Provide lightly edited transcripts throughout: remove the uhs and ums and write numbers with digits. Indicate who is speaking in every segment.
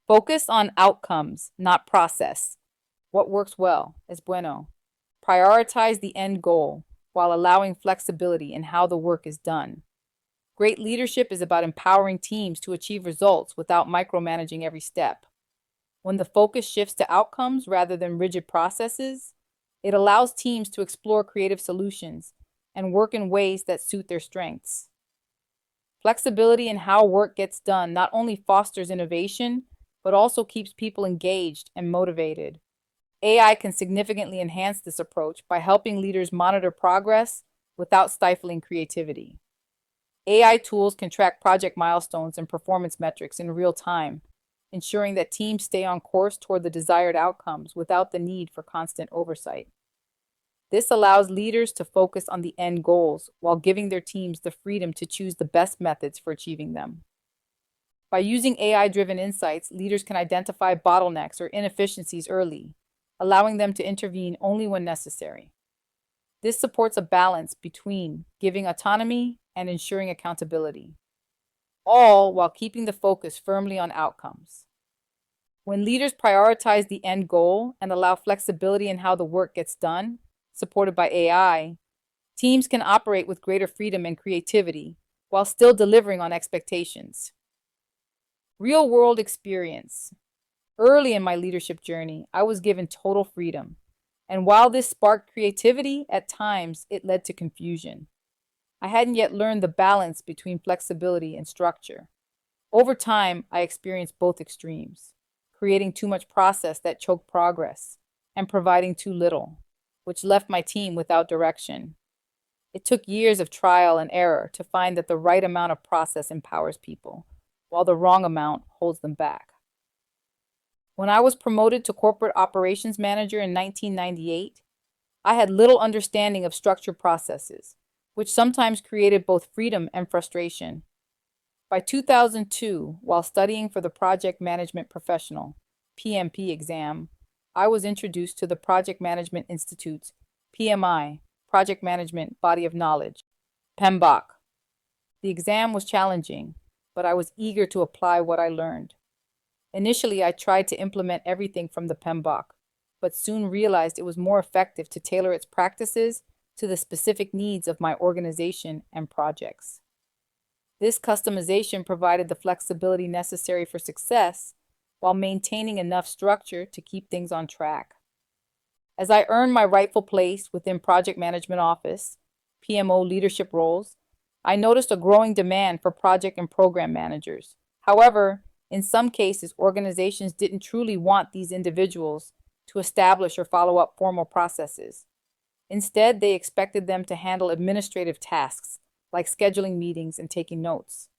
Speaker 1: Focus on outcomes, not process. What works well is bueno. Prioritize the end goal while allowing flexibility in how the work is done. Great leadership is about empowering teams to achieve results without micromanaging every step. When the focus shifts to outcomes rather than rigid processes, it allows teams to explore creative solutions and work in ways that suit their strengths. Flexibility in how work gets done not only fosters innovation, but also keeps people engaged and motivated. AI can significantly enhance this approach by helping leaders monitor progress without stifling creativity. AI tools can track project milestones and performance metrics in real time, ensuring that teams stay on course toward the desired outcomes without the need for constant oversight. This allows leaders to focus on the end goals while giving their teams the freedom to choose the best methods for achieving them. By using AI-driven insights, leaders can identify bottlenecks or inefficiencies early, allowing them to intervene only when necessary. This supports a balance between giving autonomy and ensuring accountability, all while keeping the focus firmly on outcomes. When leaders prioritize the end goal and allow flexibility in how the work gets done, supported by AI, teams can operate with greater freedom and creativity while still delivering on expectations. Real-world experience. Early in my leadership journey, I was given total freedom, and while this sparked creativity, at times it led to confusion. I hadn't yet learned the balance between flexibility and structure. Over time, I experienced both extremes, creating too much process that choked progress and providing too little, which left my team without direction. It took years of trial and error to find that the right amount of process empowers people, while the wrong amount holds them back. When I was promoted to corporate operations manager in 1998, I had little understanding of structured processes, which sometimes created both freedom and frustration. By 2002, while studying for the Project Management Professional (PMP) exam, I was introduced to the Project Management Institute's PMI, Project Management Body of Knowledge, PMBOK. The exam was challenging, but I was eager to apply what I learned. Initially, I tried to implement everything from the PMBOK, but soon realized it was more effective to tailor its practices to the specific needs of my organization and projects. This customization provided the flexibility necessary for success while maintaining enough structure to keep things on track. As I earned my rightful place within project management office, PMO leadership roles, I noticed a growing demand for project and program managers. However, in some cases, organizations didn't truly want these individuals to establish or follow up formal processes. Instead, they expected them to handle administrative tasks like scheduling meetings and taking notes.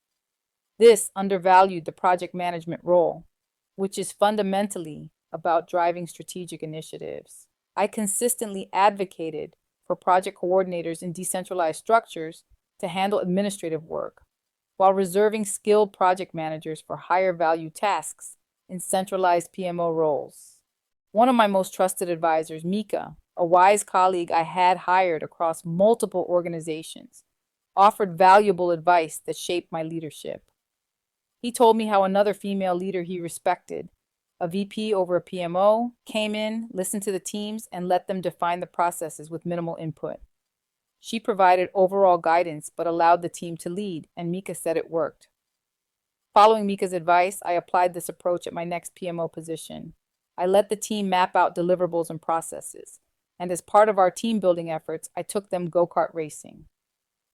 Speaker 1: This undervalued the project management role, which is fundamentally about driving strategic initiatives. I consistently advocated for project coordinators in decentralized structures to handle administrative work, while reserving skilled project managers for higher value tasks in centralized PMO roles. One of my most trusted advisors, Mika, a wise colleague I had hired across multiple organizations, offered valuable advice that shaped my leadership. He told me how another female leader he respected, a VP over a PMO, came in, listened to the teams, and let them define the processes with minimal input. She provided overall guidance but allowed the team to lead, and Mika said it worked. Following Mika's advice, I applied this approach at my next PMO position. I let the team map out deliverables and processes, and as part of our team building efforts, I took them go-kart racing.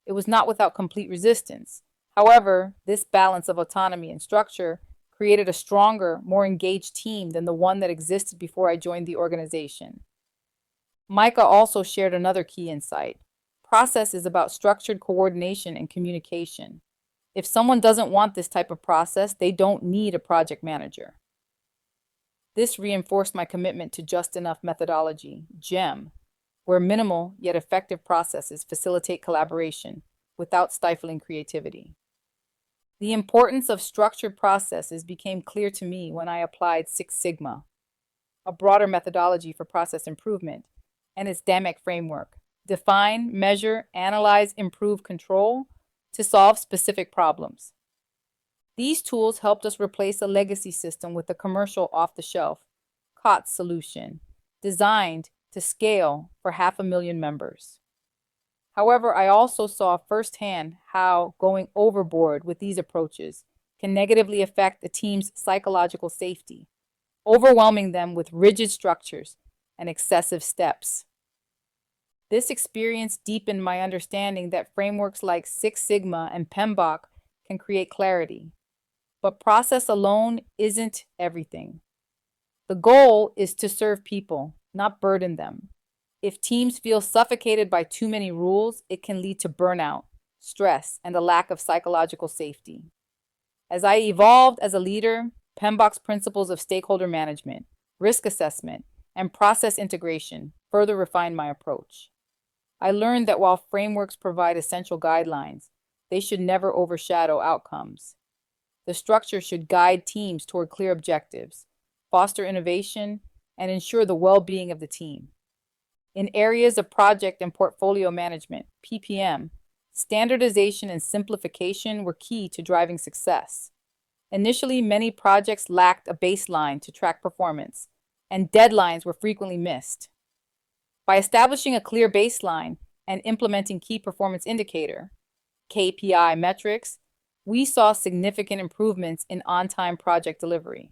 Speaker 1: It was not without complete resistance. However, this balance of autonomy and structure created a stronger, more engaged team than the one that existed before I joined the organization. Micah also shared another key insight. Process is about structured coordination and communication. If someone doesn't want this type of process, they don't need a project manager. This reinforced my commitment to just enough methodology, GEM, where minimal yet effective processes facilitate collaboration without stifling creativity. The importance of structured processes became clear to me when I applied Six Sigma, a broader methodology for process improvement, and its DAMEC framework. Define, measure, analyze, improve, control to solve specific problems. These tools helped us replace a legacy system with a commercial off-the-shelf COTS solution designed to scale for 500,000 members. However, I also saw firsthand how going overboard with these approaches can negatively affect a team's psychological safety, overwhelming them with rigid structures and excessive steps. This experience deepened my understanding that frameworks like Six Sigma and PMBOK can create clarity. But process alone isn't everything. The goal is to serve people, not burden them. If teams feel suffocated by too many rules, it can lead to burnout, stress, and a lack of psychological safety. As I evolved as a leader, PMBOK's principles of stakeholder management, risk assessment, and process integration further refined my approach. I learned that while frameworks provide essential guidelines, they should never overshadow outcomes. The structure should guide teams toward clear objectives, foster innovation, and ensure the well-being of the team. In areas of project and portfolio management, PPM, standardization and simplification were key to driving success. Initially, many projects lacked a baseline to track performance, and deadlines were frequently missed. By establishing a clear baseline and implementing key performance indicator, KPI metrics, we saw significant improvements in on-time project delivery.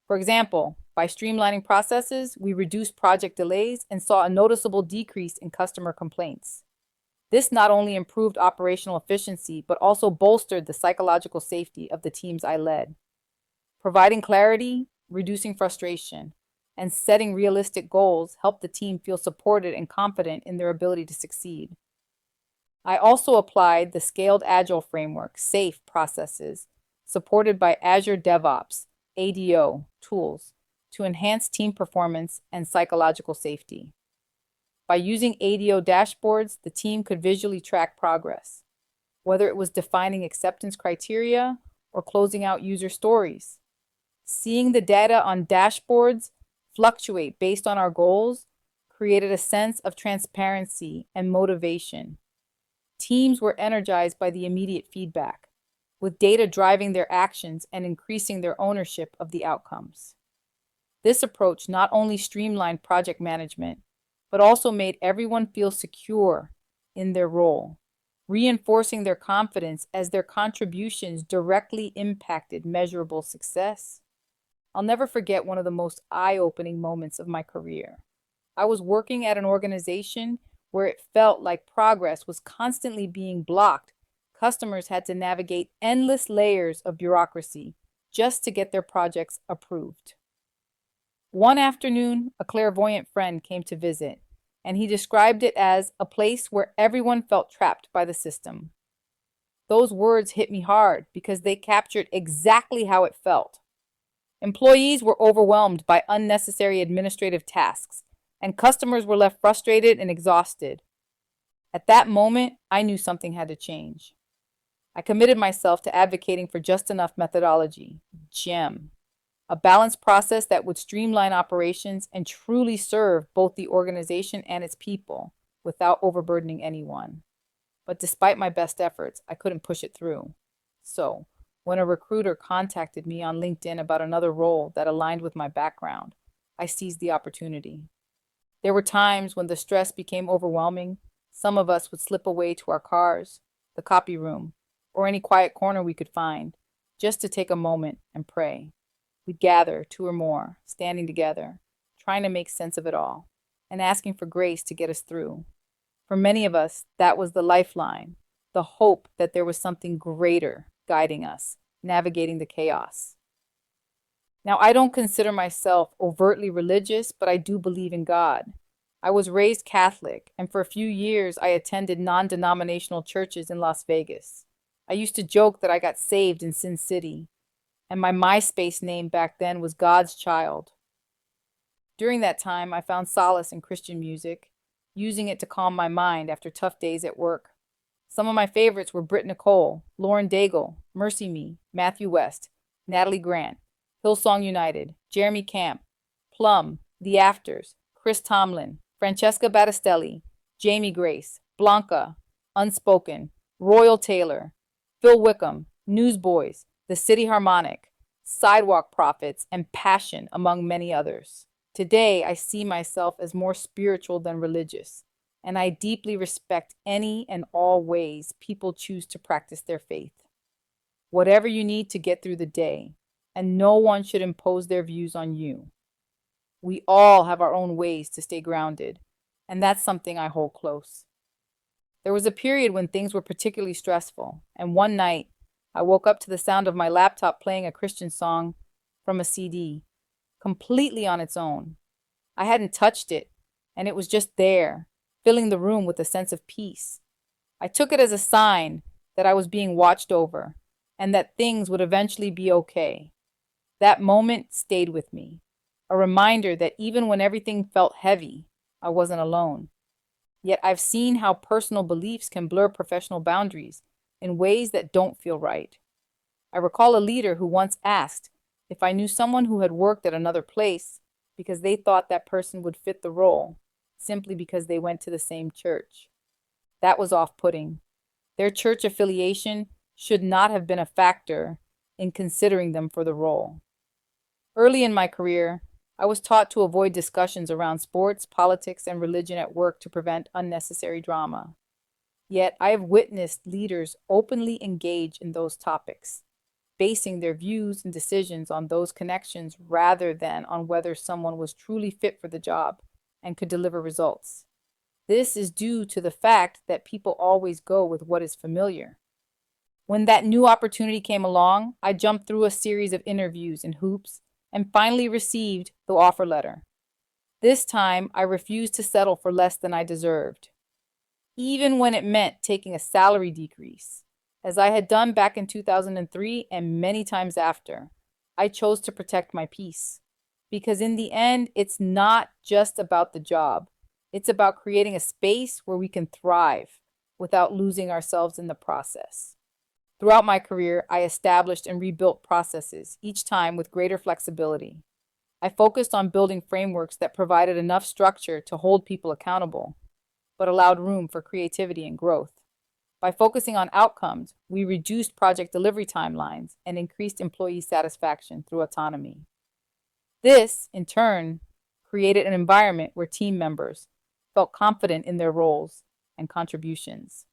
Speaker 1: For example, by streamlining processes, we reduced project delays and saw a noticeable decrease in customer complaints. This not only improved operational efficiency, but also bolstered the psychological safety of the teams I led. Providing clarity, reducing frustration, and setting realistic goals helped the team feel supported and confident in their ability to succeed. I also applied the Scaled Agile framework, SAFe processes, supported by Azure DevOps, ADO, tools, to enhance team performance and psychological safety. By using ADO dashboards, the team could visually track progress, whether it was defining acceptance criteria or closing out user stories. Seeing the data on dashboards fluctuate based on our goals created a sense of transparency and motivation. Teams were energized by the immediate feedback, with data driving their actions and increasing their ownership of the outcomes. This approach not only streamlined project management, but also made everyone feel secure in their role, reinforcing their confidence as their contributions directly impacted measurable success. I'll never forget one of the most eye-opening moments of my career. I was working at an organization where it felt like progress was constantly being blocked. Customers had to navigate endless layers of bureaucracy just to get their projects approved. One afternoon, a clairvoyant friend came to visit, and he described it as a place where everyone felt trapped by the system. Those words hit me hard because they captured exactly how it felt. Employees were overwhelmed by unnecessary administrative tasks, and customers were left frustrated and exhausted. At that moment, I knew something had to change. I committed myself to advocating for just enough methodology, GEM, a balanced process that would streamline operations and truly serve both the organization and its people without overburdening anyone. But despite my best efforts, I couldn't push it through. So, when a recruiter contacted me on LinkedIn about another role that aligned with my background, I seized the opportunity. There were times when the stress became overwhelming. Some of us would slip away to our cars, the copy room, or any quiet corner we could find, just to take a moment and pray. We'd gather, 2 or more, standing together, trying to make sense of it all, and asking for grace to get us through. For many of us, that was the lifeline, the hope that there was something greater guiding us, navigating the chaos. Now, I don't consider myself overtly religious, but I do believe in God. I was raised Catholic, and for a few years I attended non-denominational churches in Las Vegas. I used to joke that I got saved in Sin City, and my MySpace name back then was God's Child. During that time, I found solace in Christian music, using it to calm my mind after tough days at work. Some of my favorites were Britt Nicole, Lauren Daigle, Mercy Me, Matthew West, Natalie Grant, Hillsong United, Jeremy Camp, Plum, The Afters, Chris Tomlin, Francesca Battistelli, Jamie Grace, Blanca, Unspoken, Royal Taylor, Phil Wickham, Newsboys, The the City Harmonic, Sidewalk Prophets, and Passion, among many others. Today, I see myself as more spiritual than religious, and I deeply respect any and all ways people choose to practice their faith. Whatever you need to get through the day, and no one should impose their views on you. We all have our own ways to stay grounded, and that's something I hold close. There was a period when things were particularly stressful, and one night I woke up to the sound of my laptop playing a Christian song from a CD, completely on its own. I hadn't touched it, and it was just there, filling the room with a sense of peace. I took it as a sign that I was being watched over, and that things would eventually be okay. That moment stayed with me, a reminder that even when everything felt heavy, I wasn't alone. Yet I've seen how personal beliefs can blur professional boundaries in ways that don't feel right. I recall a leader who once asked if I knew someone who had worked at another place because they thought that person would fit the role, simply because they went to the same church. That was off-putting. Their church affiliation should not have been a factor in considering them for the role. Early in my career, I was taught to avoid discussions around sports, politics, and religion at work to prevent unnecessary drama. Yet I have witnessed leaders openly engage in those topics, basing their views and decisions on those connections rather than on whether someone was truly fit for the job and could deliver results. This is due to the fact that people always go with what is familiar. When that new opportunity came along, I jumped through a series of interviews and hoops and finally received the offer letter. This time, I refused to settle for less than I deserved, even when it meant taking a salary decrease. As I had done back in 2003 and many times after, I chose to protect my peace. Because in the end, it's not just about the job. It's about creating a space where we can thrive without losing ourselves in the process. Throughout my career, I established and rebuilt processes, each time with greater flexibility. I focused on building frameworks that provided enough structure to hold people accountable, but allowed room for creativity and growth. By focusing on outcomes, we reduced project delivery timelines and increased employee satisfaction through autonomy. This, in turn, created an environment where team members felt confident in their roles and contributions.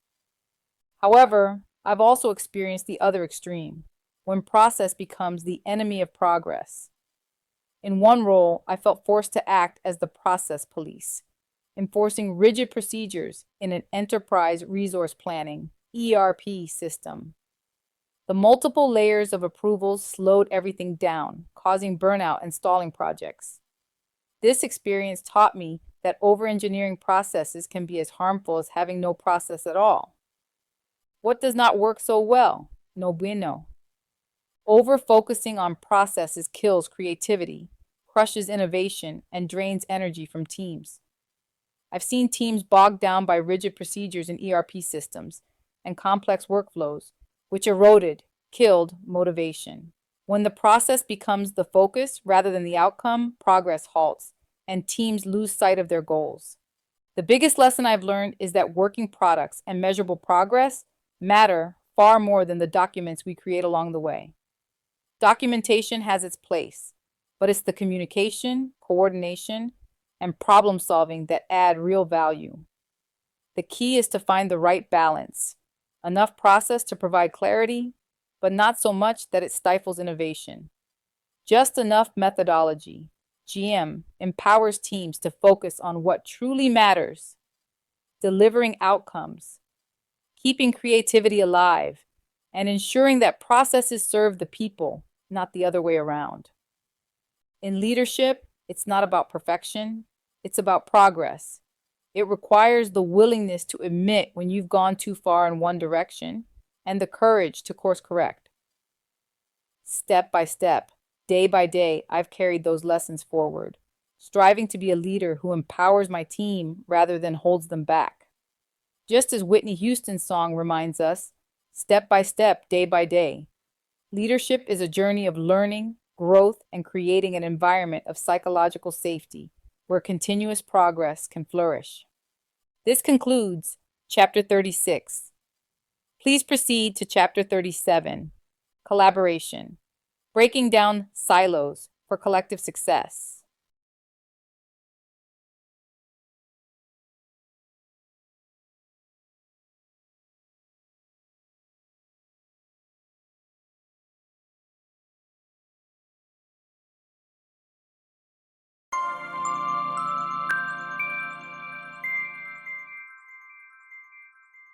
Speaker 1: However, I've also experienced the other extreme, when process becomes the enemy of progress. In one role, I felt forced to act as the process police, enforcing rigid procedures in an enterprise resource planning (ERP) system. The multiple layers of approvals slowed everything down, causing burnout and stalling projects. This experience taught me that over-engineering processes can be as harmful as having no process at all. What does not work so well? No bueno. Over-focusing on processes kills creativity, crushes innovation, and drains energy from teams. I've seen teams bogged down by rigid procedures in ERP systems and complex workflows, which killed motivation. When the process becomes the focus rather than the outcome, progress halts, and teams lose sight of their goals. The biggest lesson I've learned is that working products and measurable progress matter far more than the documents we create along the way. Documentation has its place, but it's the communication, coordination, and problem solving that add real value. The key is to find the right balance, enough process to provide clarity, but not so much that it stifles innovation. Just enough methodology. GM empowers teams to focus on what truly matters, delivering outcomes, keeping creativity alive, and ensuring that processes serve the people, not the other way around. In leadership, it's not about perfection, it's about progress. It requires the willingness to admit when you've gone too far in one direction and the courage to course correct. Step by step, day by day, I've carried those lessons forward, striving to be a leader who empowers my team rather than holds them back. Just as Whitney Houston's song reminds us, step by step, day by day. Leadership is a journey of learning, growth, and creating an environment of psychological safety where continuous progress can flourish. This concludes Chapter 36. Please proceed to Chapter 37, Collaboration. Breaking down silos for collective success.